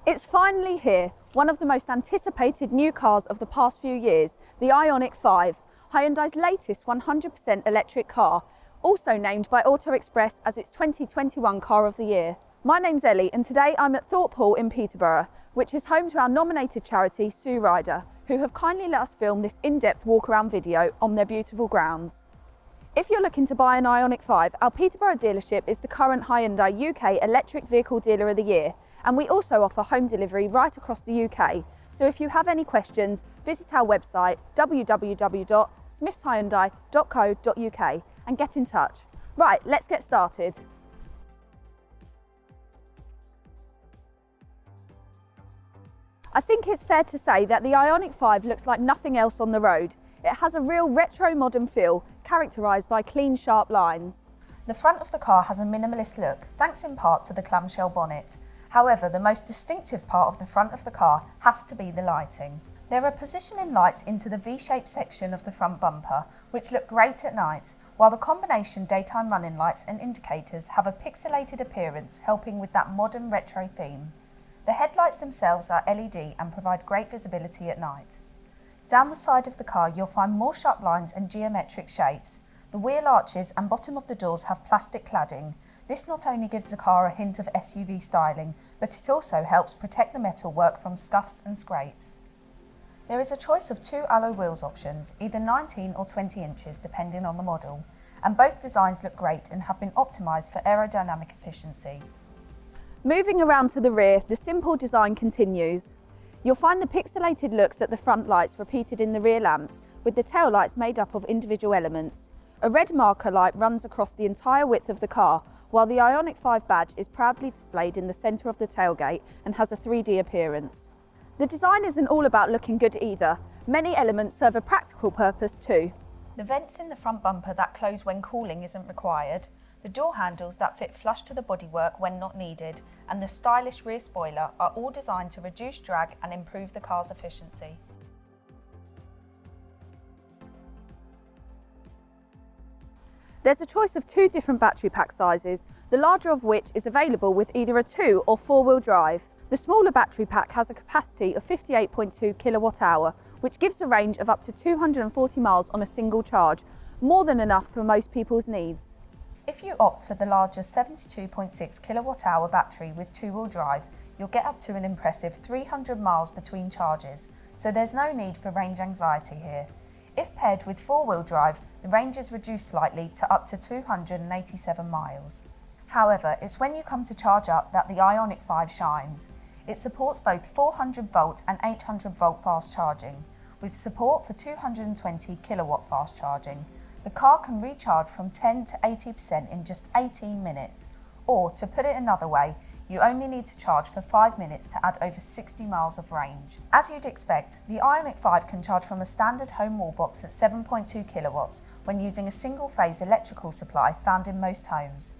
It's finally here, one of the most anticipated new cars of the past few years, the Ioniq 5, Hyundai's latest 100% electric car, also named by Auto Express as its 2021 Car of the Year. My name's Ellie and today I'm at Thorpe Hall in Peterborough, which is home to our nominated charity Sue Ryder, who have kindly let us film this in-depth walk-around video on their beautiful grounds. If you're looking to buy an Ioniq 5, our Peterborough dealership is the current Hyundai UK Electric Vehicle Dealer of the Year, and we also offer home delivery right across the UK. So if you have any questions, visit our website www.smithshyundai.co.uk and get in touch. Right, let's get started. I think it's fair to say that the Ioniq 5 looks like nothing else on the road. It has a real retro modern feel, characterised by clean, sharp lines. The front of the car has a minimalist look, thanks in part to the clamshell bonnet. However, the most distinctive part of the front of the car has to be the lighting. There are positioning lights into the V-shaped section of the front bumper, which look great at night, while the combination daytime running lights and indicators have a pixelated appearance, helping with that modern retro theme. The headlights themselves are LED and provide great visibility at night. Down the side of the car you'll find more sharp lines and geometric shapes. The wheel arches and bottom of the doors have plastic cladding. This not only gives the car a hint of SUV styling, but it also helps protect the metalwork from scuffs and scrapes. There is a choice of two alloy wheels options, either 19 or 20 inches depending on the model, and both designs look great and have been optimised for aerodynamic efficiency. Moving around to the rear, the simple design continues. You'll find the pixelated looks at the front lights repeated in the rear lamps, with the tail lights made up of individual elements. A red marker light runs across the entire width of the car, while the Ioniq 5 badge is proudly displayed in the centre of the tailgate and has a 3D appearance. The design isn't all about looking good either. Many elements serve a practical purpose too. The vents in the front bumper that close when cooling isn't required, the door handles that fit flush to the bodywork when not needed, and the stylish rear spoiler are all designed to reduce drag and improve the car's efficiency. There's a choice of two different battery pack sizes, the larger of which is available with either a 2 or 4-wheel drive. The smaller battery pack has a capacity of 58.2 kilowatt-hour, which gives a range of up to 240 miles on a single charge, more than enough for most people's needs. If you opt for the larger 72.6 kilowatt-hour battery with 2-wheel drive, you'll get up to an impressive 300 miles between charges, so there's no need for range anxiety here. If paired with 4-wheel drive, the range is reduced slightly to up to 287 miles. However, it's when you come to charge up that the Ioniq 5 shines. It supports both 400 volt and 800 volt fast charging, with support for 220 kilowatt fast charging. The car can recharge from 10 to 80% in just 18 minutes, or to put it another way, you only need to charge for 5 minutes to add over 60 miles of range. As you'd expect, the Ioniq 5 can charge from a standard home wall box at 7.2 kilowatts when using a single-phase electrical supply found in most homes.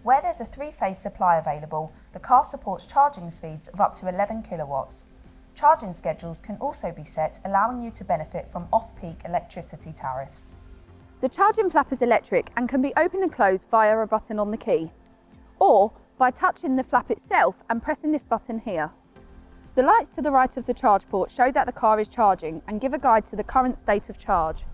Where there's a 3-phase supply available, the car supports charging speeds of up to 11 kilowatts. Charging schedules can also be set, allowing you to benefit from off-peak electricity tariffs. The charging flap is electric and can be opened and closed via a button on the key, or by touching the flap itself and pressing this button here. The lights to the right of the charge port show that the car is charging and give a guide to the current state of charge.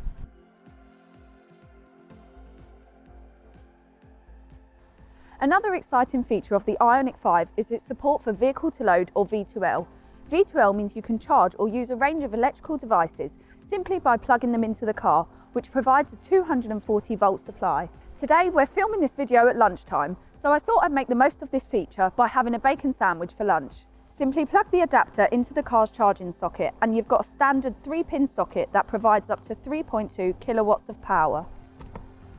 Another exciting feature of the Ioniq 5 is its support for vehicle to load or V2L. V2L means you can charge or use a range of electrical devices simply by plugging them into the car, which provides a 240 volt supply. Today we're filming this video at lunchtime, so I thought I'd make the most of this feature by having a bacon sandwich for lunch. Simply plug the adapter into the car's charging socket and you've got a standard 3-pin socket that provides up to 3.2 kilowatts of power.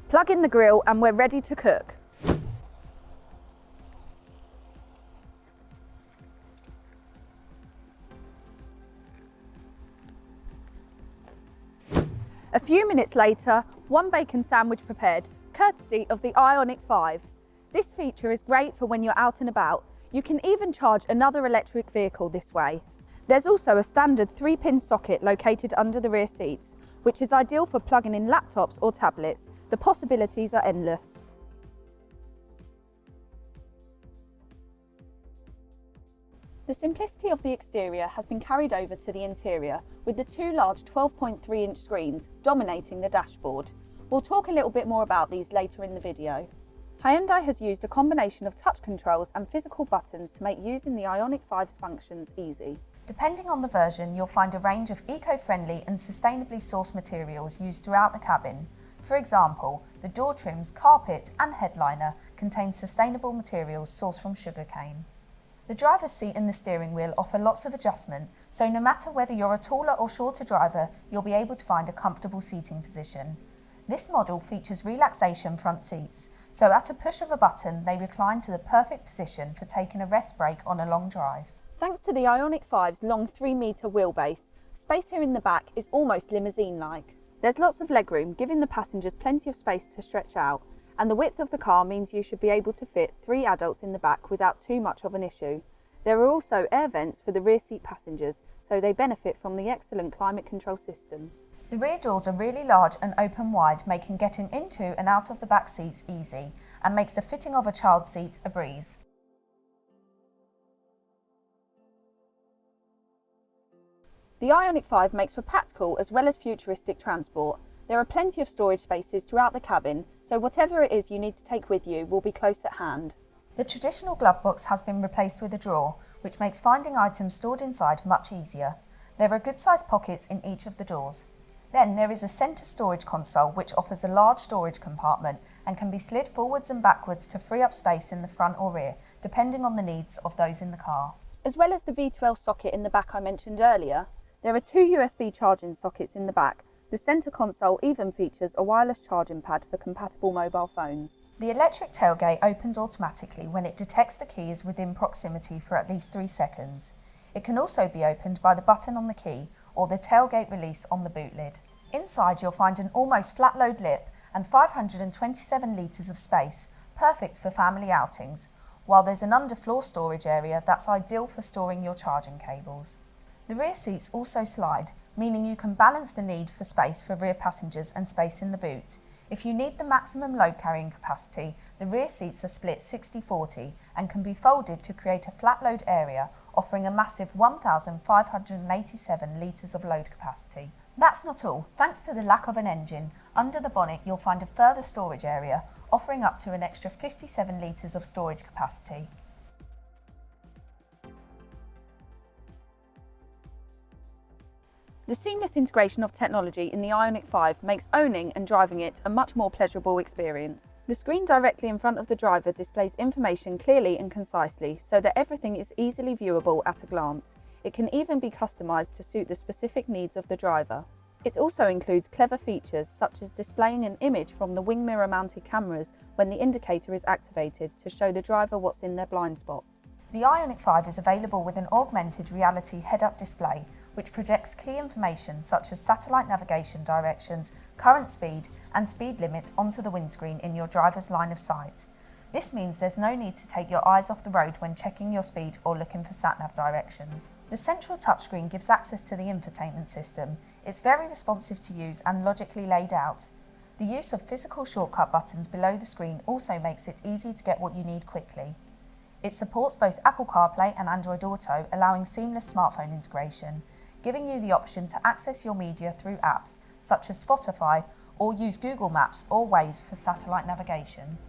Plug in the grill and we're ready to cook. A few minutes later, one bacon sandwich prepared, courtesy of the Ioniq 5. This feature is great for when you're out and about. You can even charge another electric vehicle this way. There's also a standard 3-pin socket located under the rear seats, which is ideal for plugging in laptops or tablets. The possibilities are endless. The simplicity of the exterior has been carried over to the interior, with the two large 12.3-inch screens dominating the dashboard. We'll talk a little bit more about these later in the video. Hyundai has used a combination of touch controls and physical buttons to make using the IONIQ 5's functions easy. Depending on the version, you'll find a range of eco-friendly and sustainably sourced materials used throughout the cabin. For example, the door trims, carpet and headliner contain sustainable materials sourced from sugarcane. The driver's seat and the steering wheel offer lots of adjustment, so no matter whether you're a taller or shorter driver, you'll be able to find a comfortable seating position. This model features relaxation front seats, so at a push of a button they recline to the perfect position for taking a rest break on a long drive. Thanks to the IONIQ 5's long 3-metre wheelbase, space here in the back is almost limousine-like. There's lots of legroom, giving the passengers plenty of space to stretch out, and the width of the car means you should be able to fit 3 adults in the back without too much of an issue. There are also air vents for the rear seat passengers, so they benefit from the excellent climate control system. The rear doors are really large and open wide, making getting into and out of the back seats easy, and makes the fitting of a child's seat a breeze. The IONIQ 5 makes for practical as well as futuristic transport. There are plenty of storage spaces throughout the cabin, so whatever it is you need to take with you will be close at hand. The traditional glove box has been replaced with a drawer, which makes finding items stored inside much easier. There are good-sized pockets in each of the doors. Then there is a centre storage console which offers a large storage compartment and can be slid forwards and backwards to free up space in the front or rear, depending on the needs of those in the car. As well as the V12 socket in the back I mentioned earlier, there are 2 USB charging sockets in the back. The centre console even features a wireless charging pad for compatible mobile phones. The electric tailgate opens automatically when it detects the key is within proximity for at least 3 seconds. It can also be opened by the button on the key or the tailgate release on the boot lid. Inside you'll find an almost flat load lip and 527 litres of space, perfect for family outings, while there's an underfloor storage area that's ideal for storing your charging cables. The rear seats also slide, meaning you can balance the need for space for rear passengers and space in the boot. If you need the maximum load carrying capacity, the rear seats are split 60-40 and can be folded to create a flat load area, offering a massive 1,587 litres of load capacity. That's not all. Thanks to the lack of an engine, under the bonnet you'll find a further storage area, offering up to an extra 57 litres of storage capacity. The seamless integration of technology in the IONIQ 5 makes owning and driving it a much more pleasurable experience. The screen directly in front of the driver displays information clearly and concisely so that everything is easily viewable at a glance. It can even be customised to suit the specific needs of the driver. It also includes clever features such as displaying an image from the wing mirror mounted cameras when the indicator is activated to show the driver what's in their blind spot. The IONIQ 5 is available with an augmented reality head-up display which projects key information such as satellite navigation directions, current speed and speed limit onto the windscreen in your driver's line of sight. This means there's no need to take your eyes off the road when checking your speed or looking for sat-nav directions. The central touchscreen gives access to the infotainment system. It's very responsive to use and logically laid out. The use of physical shortcut buttons below the screen also makes it easy to get what you need quickly. It supports both Apple CarPlay and Android Auto, allowing seamless smartphone integration, giving you the option to access your media through apps such as Spotify or use Google Maps or Waze for satellite navigation.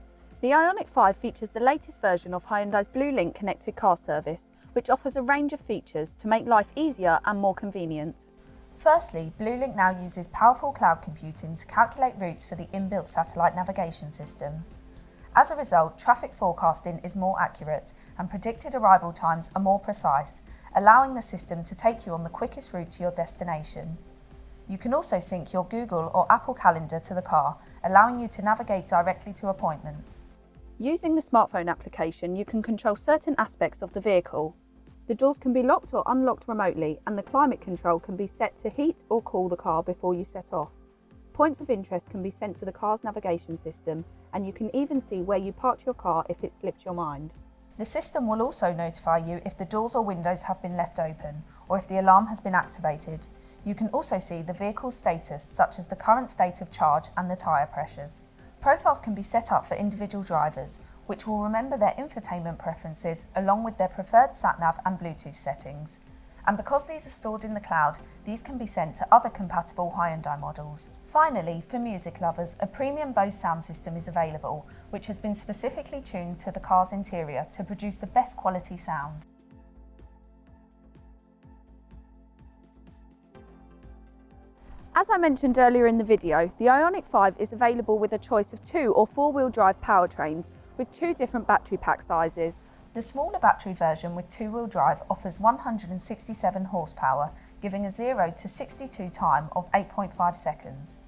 The IONIQ 5 features the latest version of Hyundai's BlueLink connected car service, which offers a range of features to make life easier and more convenient. Firstly, BlueLink now uses powerful cloud computing to calculate routes for the inbuilt satellite navigation system. As a result, traffic forecasting is more accurate and predicted arrival times are more precise, allowing the system to take you on the quickest route to your destination. You can also sync your Google or Apple Calendar to the car, allowing you to navigate directly to appointments. Using the smartphone application, you can control certain aspects of the vehicle. The doors can be locked or unlocked remotely, and the climate control can be set to heat or cool the car before you set off. Points of interest can be sent to the car's navigation system, and you can even see where you parked your car if it slipped your mind. The system will also notify you if the doors or windows have been left open, or if the alarm has been activated. You can also see the vehicle's status, such as the current state of charge and the tyre pressures. Profiles can be set up for individual drivers, which will remember their infotainment preferences along with their preferred sat-nav and Bluetooth settings. And because these are stored in the cloud, these can be sent to other compatible Hyundai models. Finally, for music lovers, a premium Bose sound system is available, which has been specifically tuned to the car's interior to produce the best quality sound. As I mentioned earlier in the video, the Ioniq 5 is available with a choice of 2 or 4-wheel drive powertrains with 2 different battery pack sizes. The smaller battery version with 2-wheel drive offers 167 horsepower, giving a 0 to 62 time of 8.5 seconds.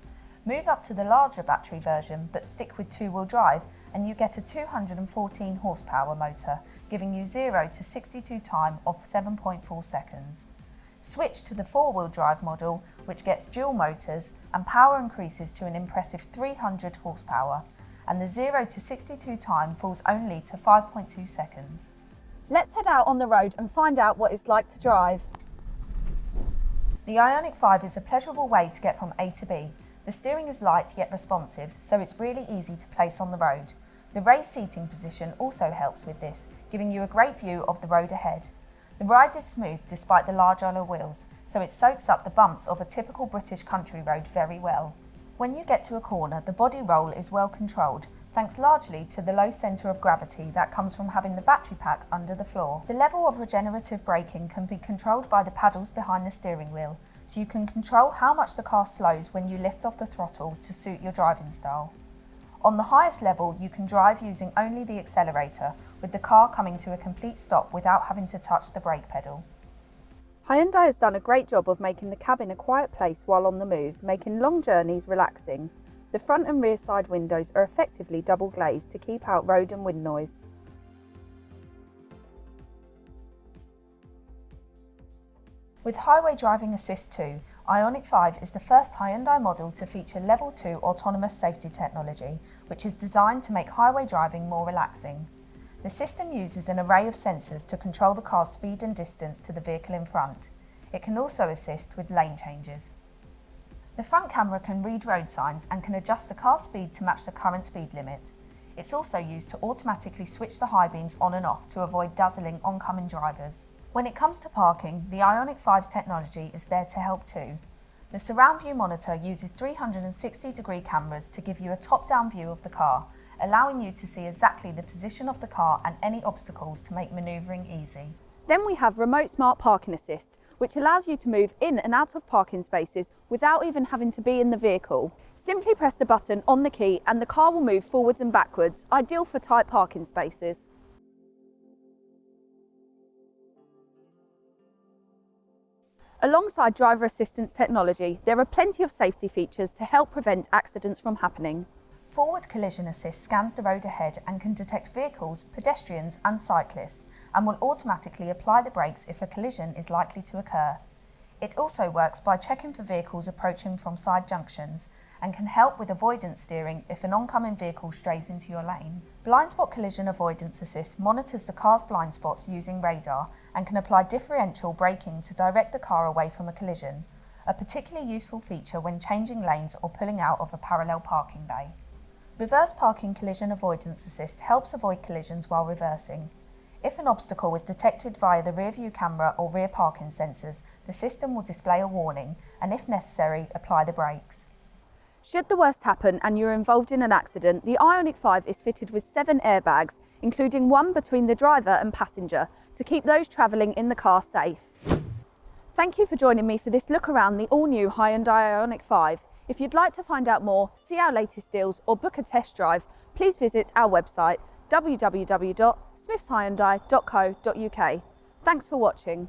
Move up to the larger battery version but stick with 2-wheel drive and you get a 214 horsepower motor, giving you 0 to 62 time of 7.4 seconds. Switch to the 4-wheel drive model, which gets dual motors and power increases to an impressive 300 horsepower, and the 0 to 62 time falls only to 5.2 seconds. Let's head out on the road and find out what it's like to drive. The Ioniq 5 is a pleasurable way to get from A to B. The steering is light yet responsive, so it's really easy to place on the road. The raised seating position also helps with this, giving you a great view of the road ahead. The ride is smooth despite the large alloy wheels, so it soaks up the bumps of a typical British country road very well. When you get to a corner, the body roll is well controlled, thanks largely to the low centre of gravity that comes from having the battery pack under the floor. The level of regenerative braking can be controlled by the paddles behind the steering wheel, so you can control how much the car slows when you lift off the throttle to suit your driving style. On the highest level, you can drive using only the accelerator, with the car coming to a complete stop without having to touch the brake pedal. Hyundai has done a great job of making the cabin a quiet place while on the move, making long journeys relaxing. The front and rear side windows are effectively double glazed to keep out road and wind noise. With Highway Driving Assist 2, Ioniq 5 is the first Hyundai model to feature Level 2 autonomous safety technology, which is designed to make highway driving more relaxing. The system uses an array of sensors to control the car's speed and distance to the vehicle in front. It can also assist with lane changes. The front camera can read road signs and can adjust the car's speed to match the current speed limit. It's also used to automatically switch the high beams on and off to avoid dazzling oncoming drivers. When it comes to parking, the Ioniq 5's technology is there to help too. The surround view monitor uses 360-degree cameras to give you a top-down view of the car, allowing you to see exactly the position of the car and any obstacles to make manoeuvring easy. Then we have Remote Smart Parking Assist, which allows you to move in and out of parking spaces without even having to be in the vehicle. Simply press the button on the key and the car will move forwards and backwards, ideal for tight parking spaces. Alongside driver assistance technology, there are plenty of safety features to help prevent accidents from happening. Forward Collision Assist scans the road ahead and can detect vehicles, pedestrians and cyclists, and will automatically apply the brakes if a collision is likely to occur. It also works by checking for vehicles approaching from side junctions and can help with avoidance steering if an oncoming vehicle strays into your lane. Blind Spot Collision Avoidance Assist monitors the car's blind spots using radar and can apply differential braking to direct the car away from a collision, a particularly useful feature when changing lanes or pulling out of a parallel parking bay. Reverse Parking Collision Avoidance Assist helps avoid collisions while reversing. If an obstacle is detected via the rear view camera or rear parking sensors, the system will display a warning and, if necessary, apply the brakes. Should the worst happen and you're involved in an accident, the Ioniq 5 is fitted with 7 airbags, including one between the driver and passenger, to keep those travelling in the car safe. Thank you for joining me for this look around the all-new Hyundai Ioniq 5. If you'd like to find out more, see our latest deals or book a test drive, please visit our website www.smithshyundai.co.uk. Thanks for watching.